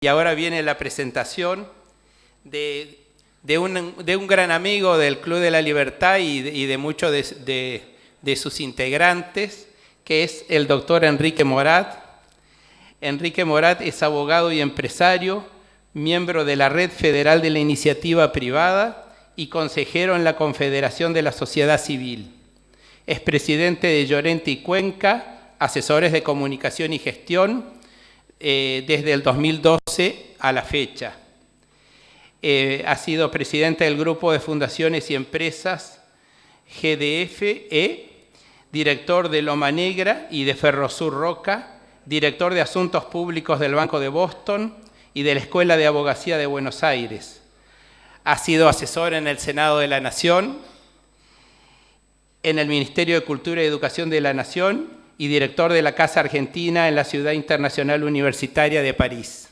Y ahora viene la presentación de un gran amigo del Club de la Libertad y de muchos de sus integrantes, que es el doctor Enrique Morat. Enrique Morat es abogado y empresario, miembro de la Red Federal de la Iniciativa Privada y consejero en la Confederación de la Sociedad Civil. Es presidente de Llorente y Cuenca, asesores de comunicación y gestión, desde el 2012 a la fecha. Ha sido presidente del Grupo de Fundaciones y Empresas GDF-E, director de Loma Negra y de Ferrosur Roca, director de Asuntos Públicos del Banco de Boston y de la Escuela de Abogacía de Buenos Aires. Ha sido asesor en el Senado de la Nación, en el Ministerio de Cultura y Educación de la Nación y director de la Casa Argentina en la Ciudad Internacional Universitaria de París.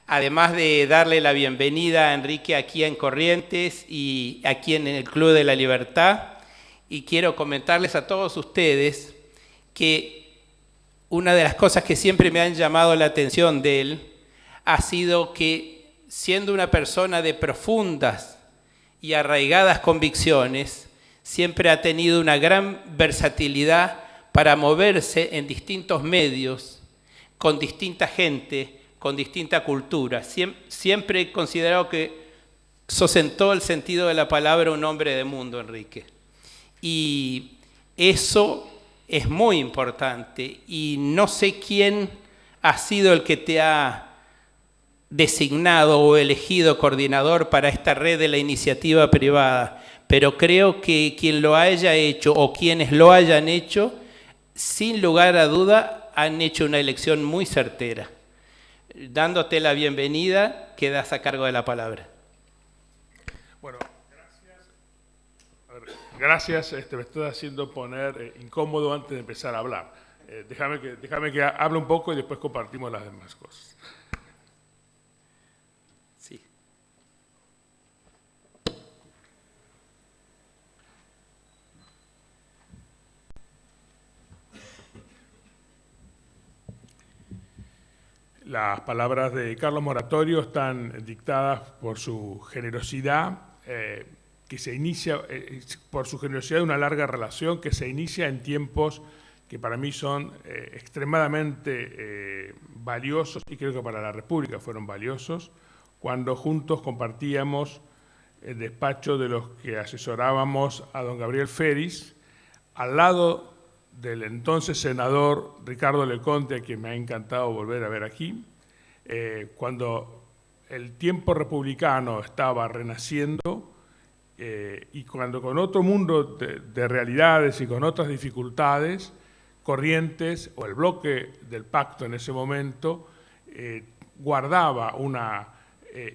Además de darle la bienvenida a Enrique aquí en Corrientes y aquí en el Club de la Libertad, y quiero comentarles a todos ustedes que una de las cosas que siempre me han llamado la atención de él ha sido que, siendo una persona de profundas y arraigadas convicciones, siempre ha tenido una gran versatilidad para moverse en distintos medios, con distinta gente, con distinta cultura. Siempre he considerado que sos en todo el sentido de la palabra un hombre de mundo, Enrique. Y eso es muy importante. Y no sé quién ha sido el que te ha designado o elegido coordinador para esta red de la iniciativa privada, pero creo que quien lo haya hecho o quienes lo hayan hecho, sin lugar a duda, han hecho una elección muy certera. Dándote la bienvenida, quedas a cargo de la palabra. Bueno, gracias. Me estoy haciendo poner incómodo antes de empezar a hablar. Déjame que hable un poco y después compartimos las demás cosas. Sí. Las palabras de Carlos Moratorio están dictadas por su generosidad, que se inicia, por su generosidad de una larga relación que se inicia en tiempos que para mí son extremadamente valiosos, y creo que para la República fueron valiosos, cuando juntos compartíamos el despacho de los que asesorábamos a don Gabriel Félix, al lado del entonces senador Ricardo Leconte, a quien me ha encantado volver a ver aquí, cuando el tiempo republicano estaba renaciendo y cuando con otro mundo de realidades y con otras dificultades, Corrientes, o el bloque del pacto en ese momento, guardaba una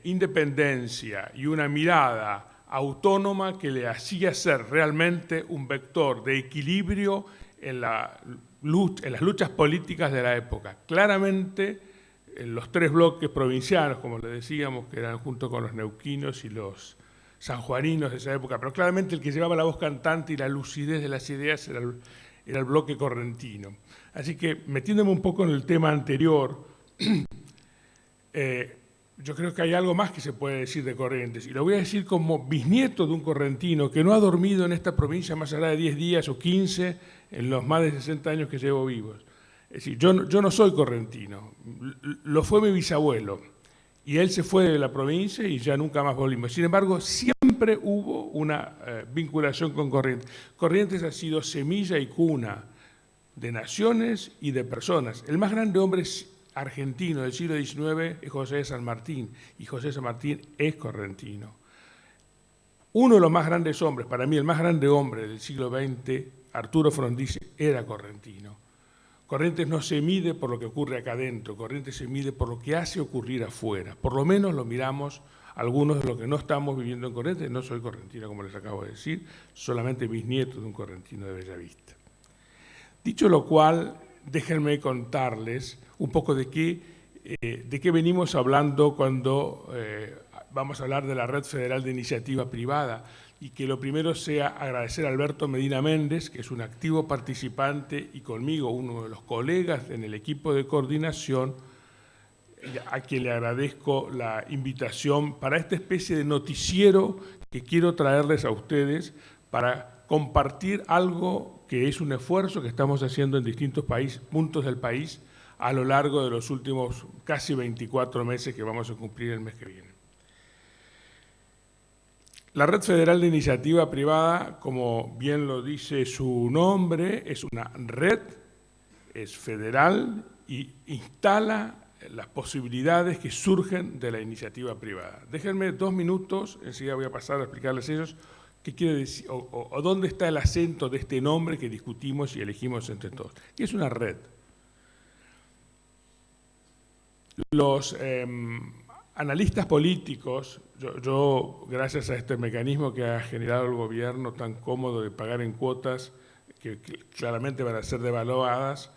independencia y una mirada autónoma que le hacía ser realmente un vector de equilibrio en las luchas políticas de la época. Claramente, en los tres bloques provincianos, como le decíamos, que eran junto con los neuquinos y los sanjuaninos de esa época, pero claramente el que llevaba la voz cantante y la lucidez de las ideas era el bloque correntino. Así que, metiéndome un poco en el tema anterior, yo creo que hay algo más que se puede decir de Corrientes, y lo voy a decir como bisnieto de un correntino que no ha dormido en esta provincia más allá de 10 días o 15 en los más de 60 años que llevo vivos. Es decir, yo no soy correntino, lo fue mi bisabuelo, y él se fue de la provincia y ya nunca más volvimos. Sin embargo, siempre hubo una vinculación con Corrientes. Corrientes ha sido semilla y cuna de naciones y de personas. El más grande hombre argentino del siglo XIX es José de San Martín, y José de San Martín es correntino. Uno de los más grandes hombres, para mí el más grande hombre del siglo XX, Arturo Frondizi, era correntino. Corrientes no se mide por lo que ocurre acá adentro, Corrientes se mide por lo que hace ocurrir afuera. Por lo menos lo miramos algunos de los que no estamos viviendo en Corrientes. No soy correntino, como les acabo de decir, solamente bisnieto de un correntino de Bellavista. Dicho lo cual, déjenme contarles un poco de qué venimos hablando cuando vamos a hablar de la Red Federal de Iniciativa Privada, y que lo primero sea agradecer a Alberto Medina Méndez, que es un activo participante y conmigo uno de los colegas en el equipo de coordinación, a quien le agradezco la invitación para esta especie de noticiero que quiero traerles a ustedes para compartir algo que es un esfuerzo que estamos haciendo en distintos puntos del país a lo largo de los últimos casi 24 meses que vamos a cumplir el mes que viene. La Red Federal de Iniciativa Privada, como bien lo dice su nombre, es una red, es federal y instala las posibilidades que surgen de la iniciativa privada. Déjenme 2 minutos, enseguida voy a pasar a explicarles ellos qué quiere decir o dónde está el acento de este nombre que discutimos y elegimos entre todos. Y es una red. Los analistas políticos, yo gracias a este mecanismo que ha generado el gobierno tan cómodo de pagar en cuotas, que claramente van a ser devaluadas,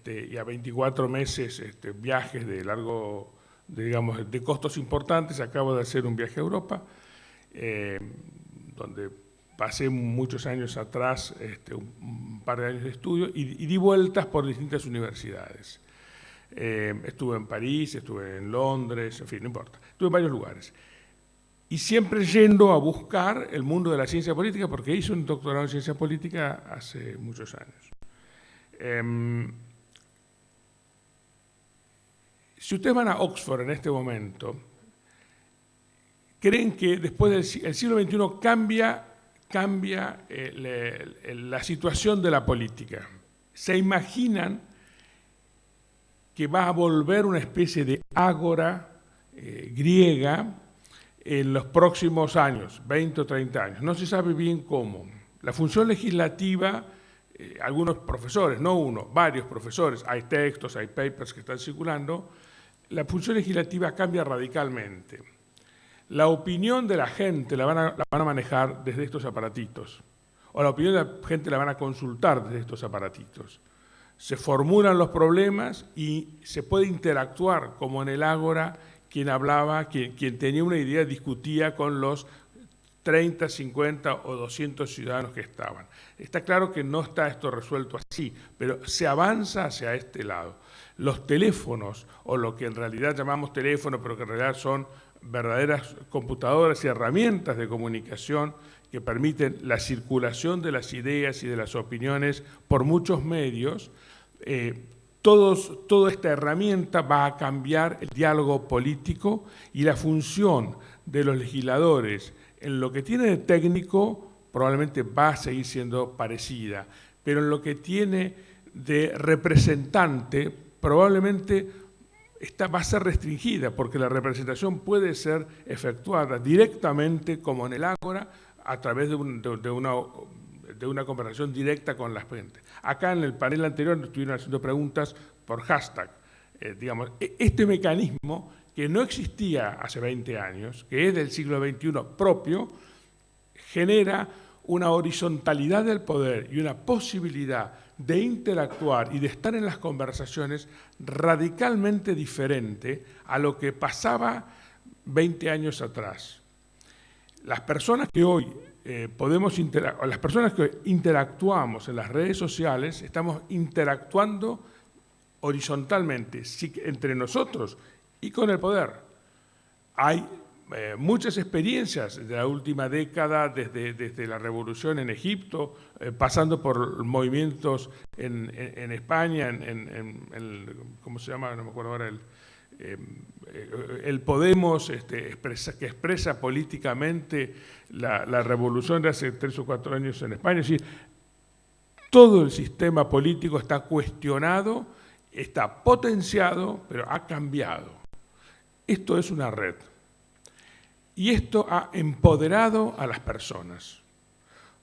y a 24 meses viajes de largo, digamos, de costos importantes. Acabo de hacer un viaje a Europa, donde pasé muchos años atrás, un par de años de estudio, y di vueltas por distintas universidades. Estuve en París, estuve en Londres, en fin, no importa. Estuve en varios lugares. Y siempre yendo a buscar el mundo de la ciencia política, porque hice un doctorado en ciencia política hace muchos años. Si ustedes van a Oxford en este momento, creen que después del siglo XXI cambia la situación de la política. Se imaginan que va a volver una especie de ágora griega en los próximos años, 20 o 30 años. No se sabe bien cómo. La función legislativa, algunos profesores, no uno, varios profesores, hay textos, hay papers que están circulando, la función legislativa cambia radicalmente. La opinión de la gente la van a manejar desde estos aparatitos, o la opinión de la gente la van a consultar desde estos aparatitos. Se formulan los problemas y se puede interactuar, como en el Ágora, quien hablaba, quien tenía una idea, discutía con los 30, 50 o 200 ciudadanos que estaban. Está claro que no está esto resuelto así, pero se avanza hacia este lado. Los teléfonos, o lo que en realidad llamamos teléfono, pero que en realidad son verdaderas computadoras y herramientas de comunicación que permiten la circulación de las ideas y de las opiniones por muchos medios, toda esta herramienta va a cambiar el diálogo político y la función de los legisladores en lo que tiene de técnico probablemente va a seguir siendo parecida, pero en lo que tiene de representante probablemente va a ser restringida, porque la representación puede ser efectuada directamente, como en el Ágora, a través de una conversación directa con la gente. Acá en el panel anterior nos estuvieron haciendo preguntas por hashtag. Digamos, este mecanismo que no existía hace 20 años, que es del siglo XXI propio, genera una horizontalidad del poder y una posibilidad de interactuar y de estar en las conversaciones radicalmente diferente a lo que pasaba 20 años atrás. Las personas que hoy las personas que interactuamos en las redes sociales, estamos interactuando horizontalmente entre nosotros y con el poder. Hay muchas experiencias de la última década, desde la revolución en Egipto, pasando por movimientos en España, ¿cómo se llama? No me acuerdo ahora, el Podemos, que expresa políticamente la revolución de hace 3 o 4 años en España. Es decir, todo el sistema político está cuestionado, está potenciado, pero ha cambiado. Esto es una red. Y esto ha empoderado a las personas.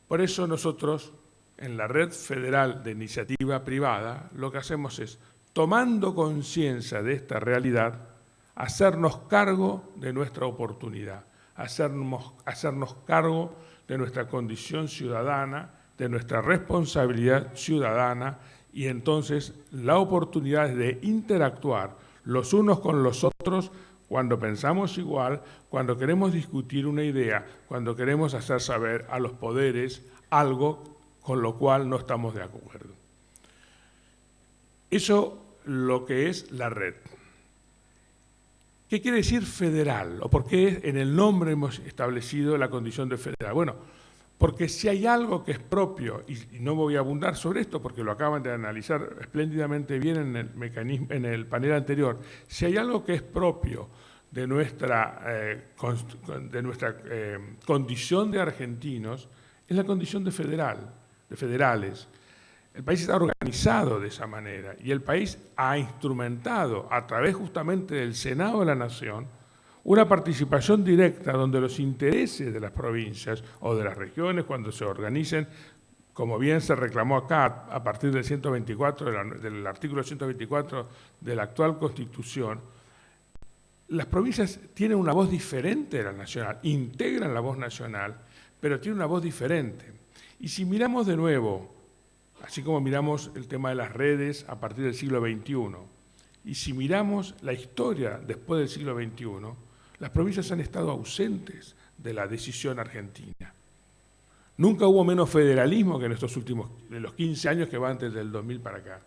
Por eso nosotros, en la Red Federal de Iniciativa Privada, lo que hacemos es, tomando conciencia de esta realidad, hacernos cargo de nuestra oportunidad, hacernos cargo de nuestra condición ciudadana, de nuestra responsabilidad ciudadana, y entonces la oportunidad de interactuar los unos con los otros cuando pensamos igual, cuando queremos discutir una idea, cuando queremos hacer saber a los poderes algo con lo cual no estamos de acuerdo. Eso lo que es la red. ¿Qué quiere decir federal? ¿O por qué en el nombre hemos establecido la condición de federal? Bueno, porque si hay algo que es propio, y no voy a abundar sobre esto porque lo acaban de analizar espléndidamente bien en el mecanismo, en el panel anterior, si hay algo que es propio de nuestra condición de argentinos, es la condición de federales. El país está organizado de esa manera y el país ha instrumentado a través justamente del Senado de la Nación una participación directa donde los intereses de las provincias o de las regiones cuando se organicen, como bien se reclamó acá a partir del 124, del artículo 124 de la actual Constitución, las provincias tienen una voz diferente de la nacional, integran la voz nacional, pero tienen una voz diferente. Y si miramos de nuevo, así como miramos el tema de las redes a partir del siglo XXI, y si miramos la historia después del siglo XXI, las provincias han estado ausentes de la decisión argentina. Nunca hubo menos federalismo que en estos últimos, en los 15 años que van desde el 2000 para acá.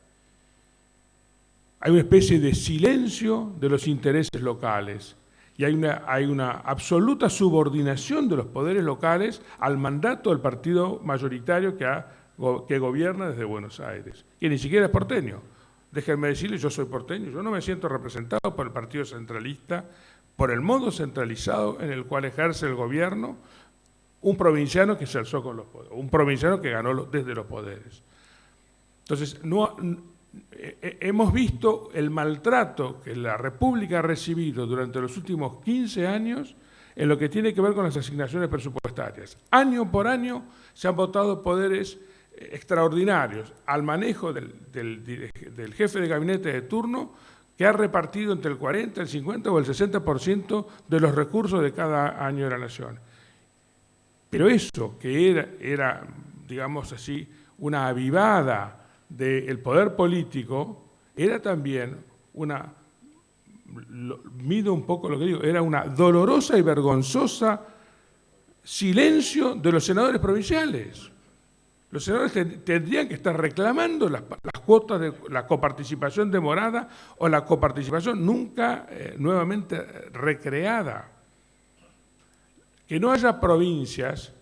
Hay una especie de silencio de los intereses locales y hay una absoluta subordinación de los poderes locales al mandato del partido mayoritario que gobierna desde Buenos Aires, que ni siquiera es porteño. Déjenme decirles, yo soy porteño, yo no me siento representado por el partido centralista, por el modo centralizado en el cual ejerce el gobierno un provinciano que se alzó con los poderes, un provinciano que ganó desde los poderes. Entonces, hemos visto el maltrato que la República ha recibido durante los últimos 15 años en lo que tiene que ver con las asignaciones presupuestarias. Año por año se han votado poderes extraordinarios al manejo del jefe de gabinete de turno, que ha repartido entre el 40, el 50 o el 60% de los recursos de cada año de la nación. Pero eso, que era digamos así, una avivada del poder político, era también mido un poco lo que digo, era una dolorosa y vergonzosa silencio de los senadores provinciales. Los senadores tendrían que estar reclamando las cuotas de la coparticipación demorada o la coparticipación nunca nuevamente recreada. Que no haya provincias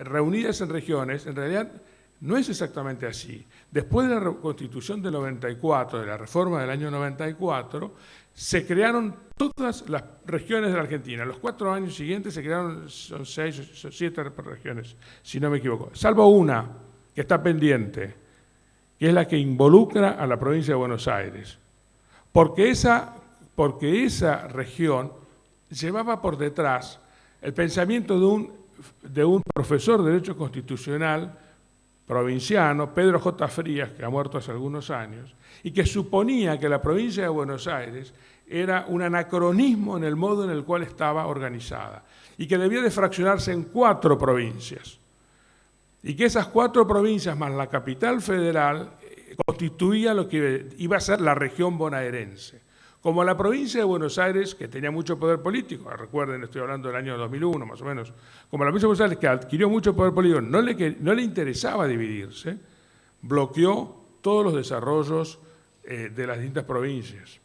reunidas en regiones, en realidad no es exactamente así. Después de la Constitución del 94, de la reforma del año 94, se crearon todas las regiones de la Argentina. Los 4 años siguientes se crearon, son 6 o 7 regiones, si no me equivoco, salvo una que está pendiente, que es la que involucra a la provincia de Buenos Aires. Porque esa región llevaba por detrás el pensamiento de un profesor de Derecho Constitucional provinciano, Pedro J. Frías, que ha muerto hace algunos años, y que suponía que la provincia de Buenos Aires era un anacronismo en el modo en el cual estaba organizada, y que debía de fraccionarse en 4 provincias, y que esas 4 provincias más la capital federal constituía lo que iba a ser la región bonaerense. Como la provincia de Buenos Aires, que tenía mucho poder político, recuerden, estoy hablando del año 2001 más o menos, como la provincia de Buenos Aires, que adquirió mucho poder político, no le interesaba dividirse, bloqueó todos los desarrollos de las distintas provincias,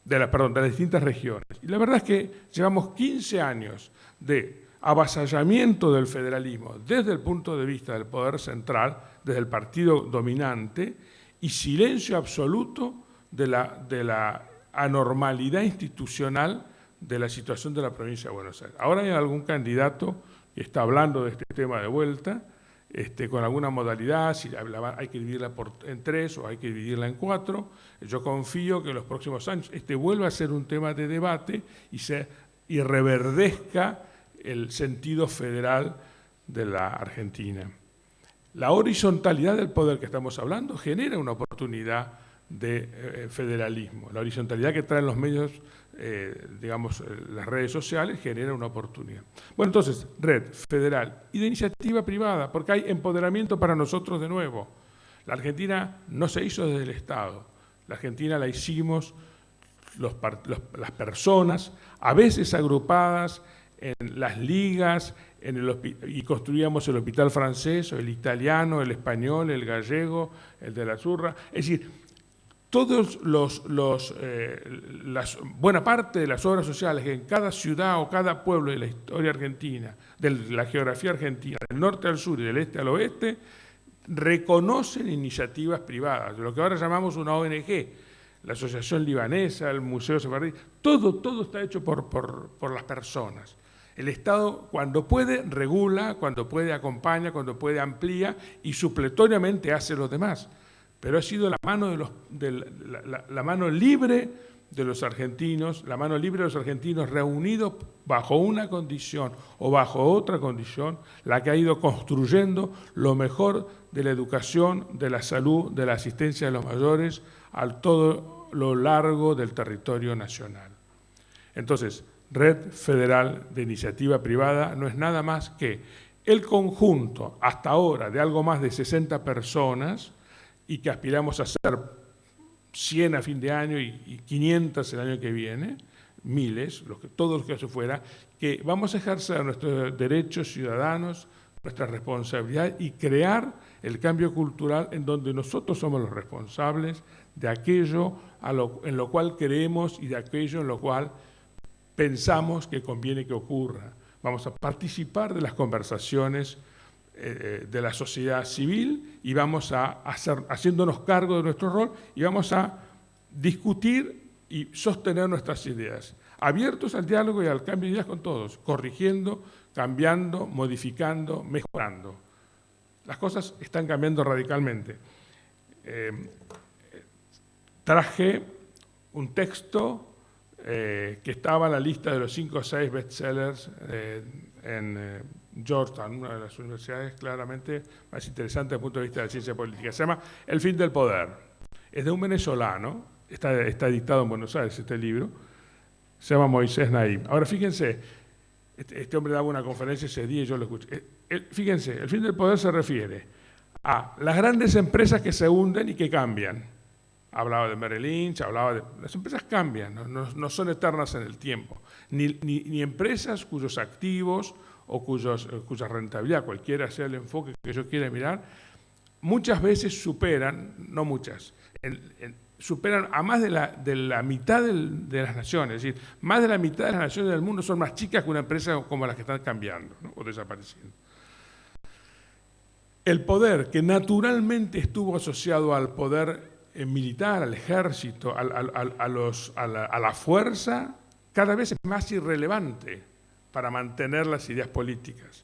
de las distintas regiones. Y la verdad es que llevamos 15 años de avasallamiento del federalismo desde el punto de vista del poder central, desde el partido dominante, y silencio absoluto de la anormalidad institucional de la situación de la provincia de Buenos Aires. Ahora hay algún candidato que está hablando de este tema de vuelta, con alguna modalidad, si hay que dividirla en 3 o hay que dividirla en 4. Yo confío que en los próximos años vuelva a ser un tema de debate y reverdezca el sentido federal de la Argentina. La horizontalidad del poder que estamos hablando genera una oportunidad de federalismo. La horizontalidad que traen los medios, las redes sociales, genera una oportunidad. Bueno, entonces, red federal y de iniciativa privada, porque hay empoderamiento para nosotros de nuevo. La Argentina no se hizo desde el Estado, la Argentina la hicimos las personas, a veces agrupadas en las ligas, y construíamos el hospital francés, o el italiano, el español, el gallego, el de la Zurra. Es decir, buena parte de las obras sociales que en cada ciudad o cada pueblo de la historia argentina, de la geografía argentina, del norte al sur y del este al oeste, reconocen iniciativas privadas, de lo que ahora llamamos una ONG, la Asociación Libanesa, el Museo Sefardí, todo está hecho por las personas. El Estado, cuando puede, regula, cuando puede, acompaña, cuando puede, amplía y supletoriamente hace los demás. Pero ha sido la mano, la mano libre de los argentinos, la mano libre de los argentinos reunidos bajo una condición o bajo otra condición, la que ha ido construyendo lo mejor de la educación, de la salud, de la asistencia de los mayores a todo lo largo del territorio nacional. Entonces, Red Federal de Iniciativa Privada no es nada más que el conjunto, hasta ahora, de algo más de 60 personas, y que aspiramos a ser 100 a fin de año y 500 el año que viene, miles, todos los que se fuera, que vamos a ejercer nuestros derechos ciudadanos, nuestra responsabilidad y crear el cambio cultural en donde nosotros somos los responsables de aquello en lo cual creemos y de aquello en lo cual pensamos que conviene que ocurra. Vamos a participar de las conversaciones de la sociedad civil y vamos a haciéndonos cargo de nuestro rol y vamos a discutir y sostener nuestras ideas, abiertos al diálogo y al cambio de ideas con todos, corrigiendo, cambiando, modificando, mejorando. Las cosas están cambiando radicalmente. Traje un texto que estaba en la lista de los 5 o 6 bestsellers en Georgetown, una de las universidades claramente más interesantes desde el punto de vista de la ciencia política. Se llama El fin del poder. Es de un venezolano, está editado en Buenos Aires este libro, se llama Moisés Naim. Ahora fíjense, este hombre daba una conferencia ese día y yo lo escuché. Fíjense, el fin del poder se refiere a las grandes empresas que se hunden y que cambian. Hablaba de Merrill Lynch, hablaba de... Las empresas cambian, no son eternas en el tiempo. Ni empresas cuyos activos o cuya rentabilidad, cualquiera sea el enfoque que yo quiera mirar, muchas veces superan, no muchas, superan a más de la mitad de las naciones. Es decir, más de la mitad de las naciones del mundo son más chicas que una empresa como las que están cambiando, ¿no? O desapareciendo. El poder que naturalmente estuvo asociado al poder militar, al ejército, a la fuerza, cada vez es más irrelevante para mantener las ideas políticas.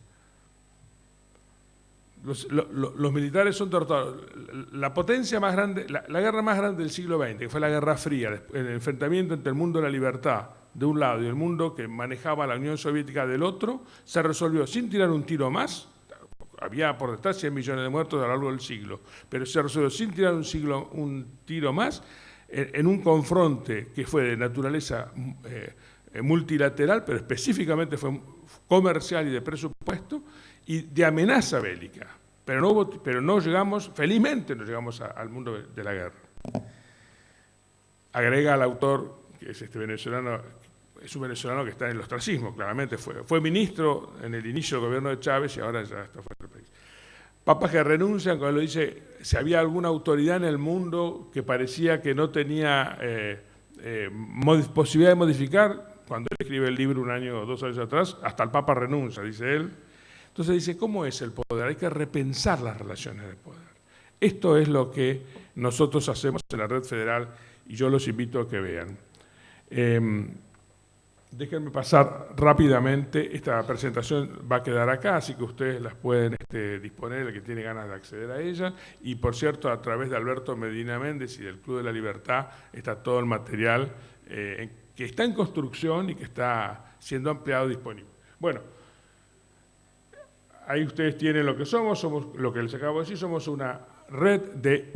Los militares son derrotados. La potencia más grande, la guerra más grande del siglo XX, que fue la Guerra Fría, el enfrentamiento entre el mundo de la libertad de un lado y el mundo que manejaba la Unión Soviética del otro, se resolvió sin tirar un tiro más. Había por detrás 100 millones de muertos a lo largo del siglo, pero se resolvió sin tirar un tiro más en un confronte que fue de naturaleza multilateral, pero específicamente fue comercial y de presupuesto y de amenaza bélica. Pero no llegamos, felizmente no llegamos al mundo de la guerra. Agrega al autor, que es este venezolano, es un venezolano que está en el ostracismo, claramente fue ministro en el inicio del gobierno de Chávez y ahora ya está fuera del país. Papas que renuncian, cuando lo dice, si había alguna autoridad en el mundo que parecía que no tenía posibilidad de modificar, cuando él escribe el libro un año o 2 años atrás, hasta el Papa renuncia, dice él. Entonces dice, ¿cómo es el poder? Hay que repensar las relaciones de poder. Esto es lo que nosotros hacemos en la Red Federal y yo los invito a que vean. Déjenme pasar rápidamente, esta presentación va a quedar acá, así que ustedes las pueden disponer, el que tiene ganas de acceder a ella. Y por cierto, a través de Alberto Medina Méndez y del Club de la Libertad está todo el material que está en construcción y que está siendo ampliado disponible. Bueno, ahí ustedes tienen lo que somos lo que les acabo de decir, somos una red de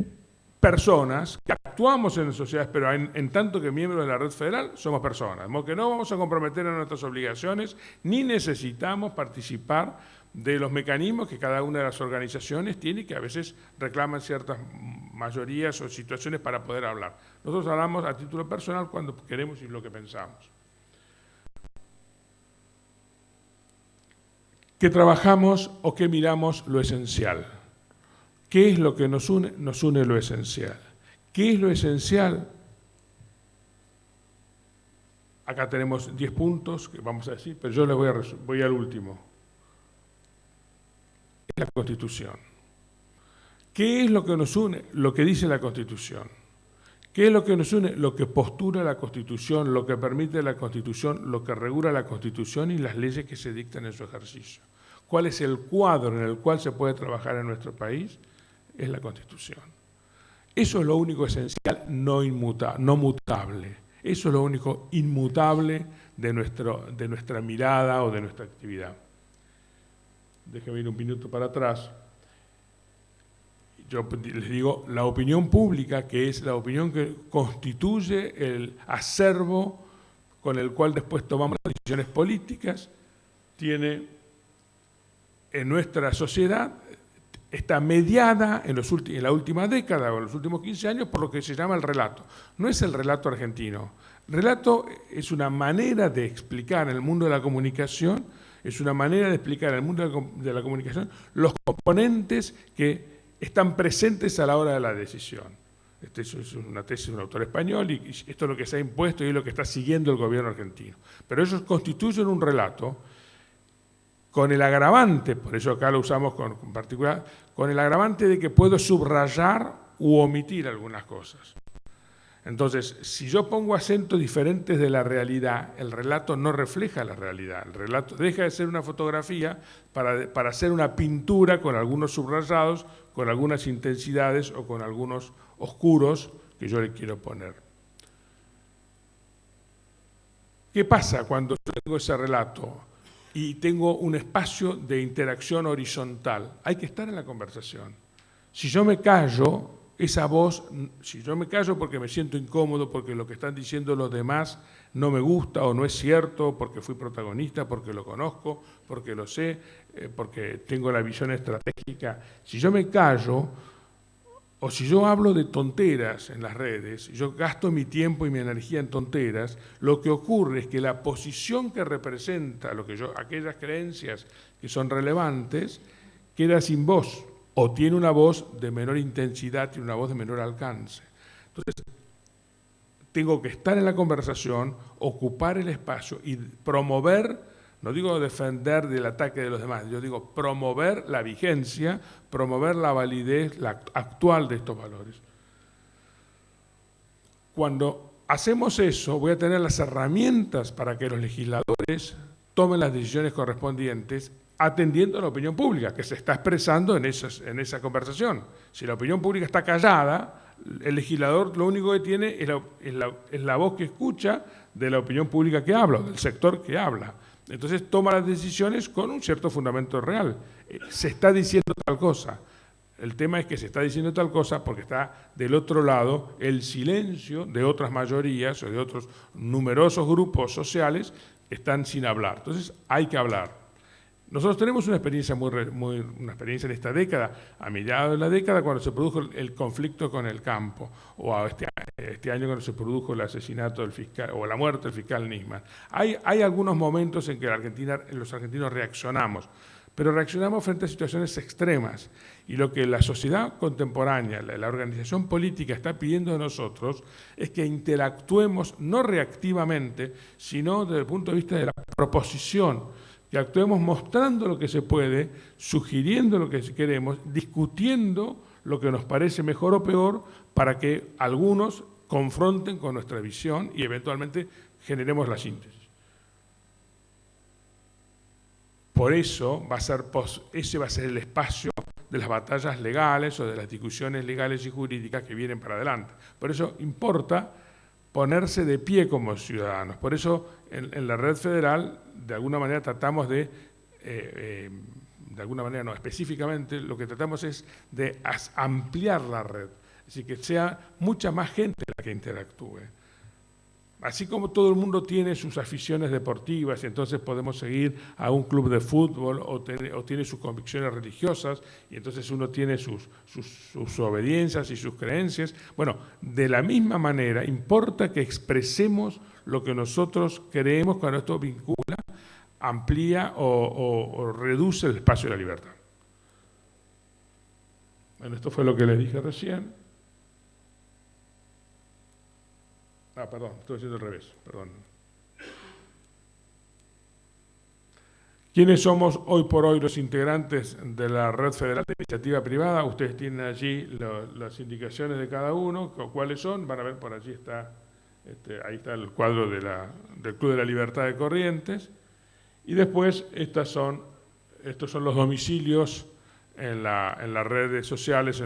personas que actuamos en sociedades, pero en tanto que miembros de la Red Federal somos personas, de modo que no vamos a comprometer a nuestras obligaciones ni necesitamos participar de los mecanismos que cada una de las organizaciones tiene y que a veces reclaman ciertas mayorías o situaciones para poder hablar. Nosotros hablamos a título personal cuando queremos y lo que pensamos. ¿Qué trabajamos o qué miramos lo esencial? ¿Qué es lo que nos une? Nos une lo esencial. ¿Qué es lo esencial? Acá tenemos 10 puntos que vamos a decir, pero yo les voy al último. Es la Constitución. ¿Qué es lo que nos une? Lo que dice la Constitución. ¿Qué es lo que nos une? Lo que postura la Constitución, lo que permite la Constitución, lo que regula la Constitución y las leyes que se dictan en su ejercicio. ¿Cuál es el cuadro en el cual se puede trabajar en nuestro país? Es la Constitución. Eso es lo único esencial, no mutable. Eso es lo único inmutable de nuestra mirada o de nuestra actividad. Déjenme ir un minuto para atrás. Yo les digo, la opinión pública, que es la opinión que constituye el acervo con el cual después tomamos las decisiones políticas, tiene en nuestra sociedad, está mediada en la última década o en los últimos 15 años por lo que se llama el relato. No es el relato argentino. Relato es una manera de explicar en el mundo de la comunicación, es una manera de explicar en el mundo de la comunicación los componentes que están presentes a la hora de la decisión. Esta es una tesis de un autor español y esto es lo que se ha impuesto y es lo que está siguiendo el gobierno argentino. Pero ellos constituyen un relato con el agravante, por eso acá lo usamos con particular, con el agravante de que puedo subrayar u omitir algunas cosas. Entonces, si yo pongo acentos diferentes de la realidad, el relato no refleja la realidad. El relato deja de ser una fotografía para ser una pintura con algunos subrayados, con algunas intensidades o con algunos oscuros que yo le quiero poner. ¿Qué pasa cuando yo tengo ese relato y tengo un espacio de interacción horizontal? Hay que estar en la conversación. Si yo me callo, esa voz, si yo me callo porque me siento incómodo, porque lo que están diciendo los demás no me gusta o no es cierto, porque fui protagonista, porque lo conozco, porque lo sé, porque tengo la visión estratégica, si yo me callo o si yo hablo de tonteras en las redes, yo gasto mi tiempo y mi energía en tonteras, lo que ocurre es que la posición que representa aquellas creencias que son relevantes queda sin voz. O tiene una voz de menor intensidad, tiene una voz de menor alcance. Entonces, tengo que estar en la conversación, ocupar el espacio y promover, no digo defender del ataque de los demás, yo digo promover la vigencia, promover la validez actual de estos valores. Cuando hacemos eso, voy a tener las herramientas para que los legisladores tomen las decisiones correspondientes atendiendo a la opinión pública, que se está expresando en esa conversación. Si la opinión pública está callada, el legislador lo único que tiene es la voz que escucha de la opinión pública que habla, o del sector que habla. Entonces toma las decisiones con un cierto fundamento real. Se está diciendo tal cosa. El tema es que se está diciendo tal cosa porque está del otro lado el silencio de otras mayorías o de otros numerosos grupos sociales que están sin hablar. Entonces hay que hablar. Nosotros tenemos una experiencia una experiencia en esta década, a mediados de la década, cuando se produjo el conflicto con el campo, o este año cuando se produjo el asesinato del fiscal, o la muerte del fiscal Nisman. Hay algunos momentos en que los argentinos reaccionamos, pero reaccionamos frente a situaciones extremas. Y lo que la sociedad contemporánea, la organización política está pidiendo de nosotros es que interactuemos no reactivamente, sino desde el punto de vista de la proposición, que actuemos mostrando lo que se puede, sugiriendo lo que queremos, discutiendo lo que nos parece mejor o peor para que algunos confronten con nuestra visión y eventualmente generemos la síntesis. Por eso ese va a ser el espacio de las batallas legales o de las discusiones legales y jurídicas que vienen para adelante. Por eso importa ponerse de pie como ciudadanos. Por eso en la red federal, de alguna manera tratamos de alguna manera no, específicamente lo que tratamos es de ampliar la red, es decir, que sea mucha más gente la que interactúe. Así como todo el mundo tiene sus aficiones deportivas y entonces podemos seguir a un club de fútbol o tiene sus convicciones religiosas y entonces uno tiene sus obediencias y sus creencias. Bueno, de la misma manera importa que expresemos lo que nosotros creemos cuando esto vincula, amplía o reduce el espacio de la libertad. Bueno, esto fue lo que les dije recién. Perdón, estoy haciendo al revés, perdón. ¿Quiénes somos hoy por hoy los integrantes de la Red Federal de Iniciativa Privada? Ustedes tienen allí las indicaciones de cada uno, cuáles son, van a ver por allí está, ahí está el cuadro del Club de la Libertad de Corrientes, y después estos son los domicilios en las redes sociales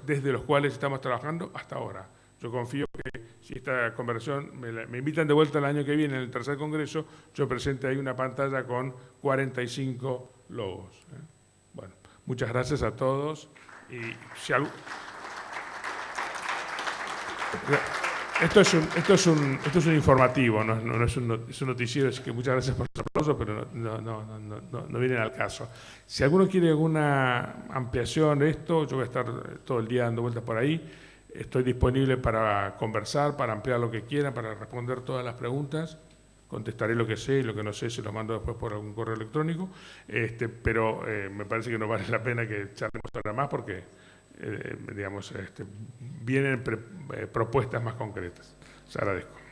desde los cuales estamos trabajando hasta ahora. Yo confío que si esta conversación me invitan de vuelta el año que viene en el tercer congreso, yo presente ahí una pantalla con 45 logos. Bueno, muchas gracias a todos. Y si esto es un informativo, no es un noticiero, así que muchas gracias por los aplausos, pero no vienen al caso. Si alguno quiere alguna ampliación de esto, yo voy a estar todo el día dando vueltas por ahí. Estoy disponible para conversar, para ampliar lo que quieran, para responder todas las preguntas. Contestaré lo que sé y lo que no sé se lo mando después por algún correo electrónico. Pero me parece que no vale la pena que charlemos ahora más porque, digamos, vienen propuestas más concretas. Les agradezco.